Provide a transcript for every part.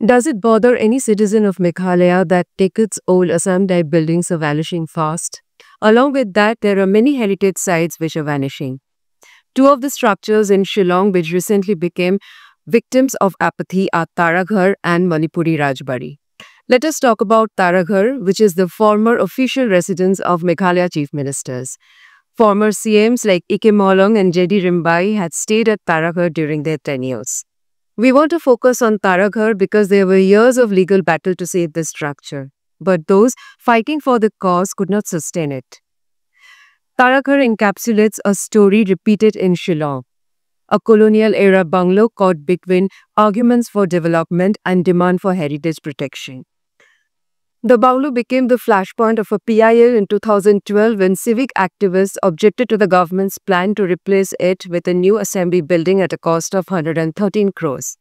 Does it bother any citizen of Meghalaya that decades-old Assam-type buildings are vanishing fast? Along with that, there are many heritage sites which are vanishing. Two of the structures in Shillong which recently became victims of apathy are Taraghar and Manipuri Rajbari. Let us talk about Taraghar, which is the former official residence of Meghalaya chief ministers. Former CMs like Ike Molong and J.D. Rimbai had stayed at Taraghar during their tenures. We want to focus on Taraghar because there were years of legal battle to save this structure, but those fighting for the cause could not sustain it. Taraghar encapsulates a story repeated in Shillong, a colonial-era bungalow caught between arguments for development and demand for heritage protection. The bungalow became the flashpoint of a PIL in 2012 when civic activists objected to the government's plan to replace it with a new assembly building at a cost of 113 crores.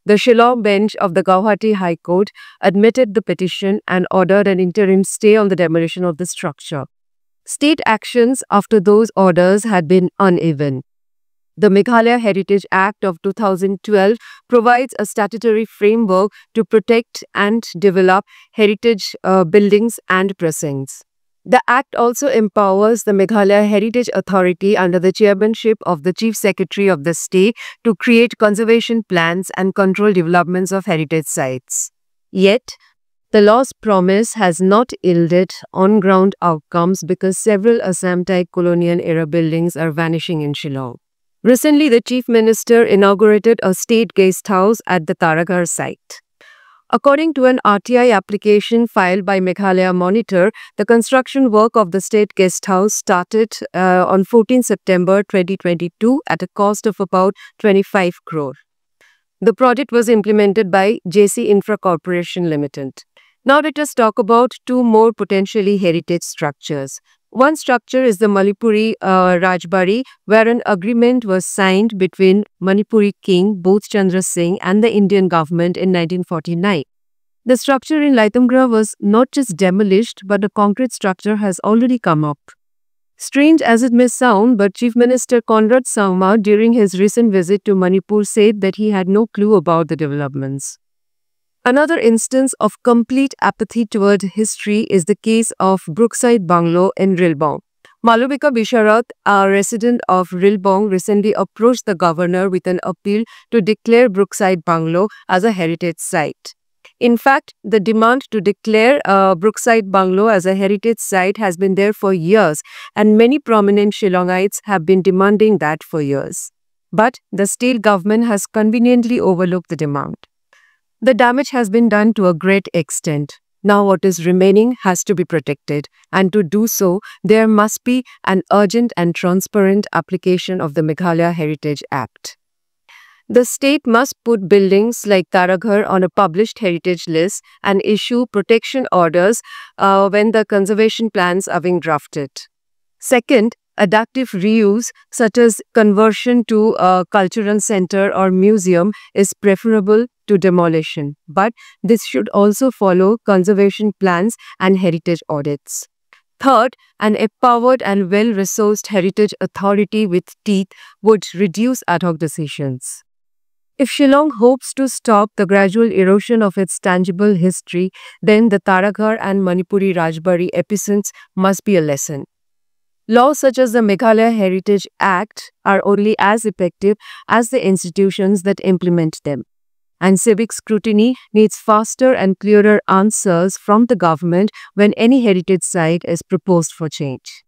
The Shillong bench of the Guwahati High Court admitted the petition and ordered an interim stay on the demolition of the structure. State actions after those orders had been uneven. The Meghalaya Heritage Act of 2012 provides a statutory framework to protect and develop heritage buildings and precincts. The Act also empowers the Meghalaya Heritage Authority under the chairmanship of the Chief Secretary of the state to create conservation plans and control developments of heritage sites. Yet, the law's promise has not yielded on-ground outcomes because several Assam-type colonial-era buildings are vanishing in Shillong. Recently, the Chief Minister inaugurated a state guest house at the Taraghar site. According to an RTI application filed by Meghalaya Monitor, the construction work of the state guest house started on 14 September 2022 at a cost of about 25 crore. The project was implemented by JC Infra Corporation Limited. Now let us talk about two more potentially heritage structures. One structure is the Manipuri Rajbari, where an agreement was signed between Manipuri King Bodh Chandra Singh and the Indian government in 1949. The structure in Laitumgra was not just demolished, but a concrete structure has already come up. Strange as it may sound, but Chief Minister Conrad Sangma during his recent visit to Manipur said that he had no clue about the developments. Another instance of complete apathy toward history is the case of Brookside Bungalow in Rilbong. Malubika Bisharat, a resident of Rilbong, recently approached the governor with an appeal to declare Brookside Bungalow as a heritage site. In fact, the demand to declare Brookside Bungalow as a heritage site has been there for years, and many prominent Shillongites have been demanding that for years. But the state government has conveniently overlooked the demand. The damage has been done to a great extent. Now what is remaining has to be protected, and to do so, there must be an urgent and transparent application of the Meghalaya Heritage Act. The state must put buildings like Taraghar on a published heritage list and issue protection orders when the conservation plans are being drafted. Second, adaptive reuse, such as conversion to a cultural center or museum, is preferable to demolition, but this should also follow conservation plans and heritage audits. Third, an empowered and well-resourced heritage authority with teeth would reduce ad hoc decisions. If Shillong hopes to stop the gradual erosion of its tangible history, then the Taraghar and Manipuri Rajbari episodes must be a lesson. Laws such as the Meghalaya Heritage Act are only as effective as the institutions that implement them. And civic scrutiny needs faster and clearer answers from the government when any heritage site is proposed for change.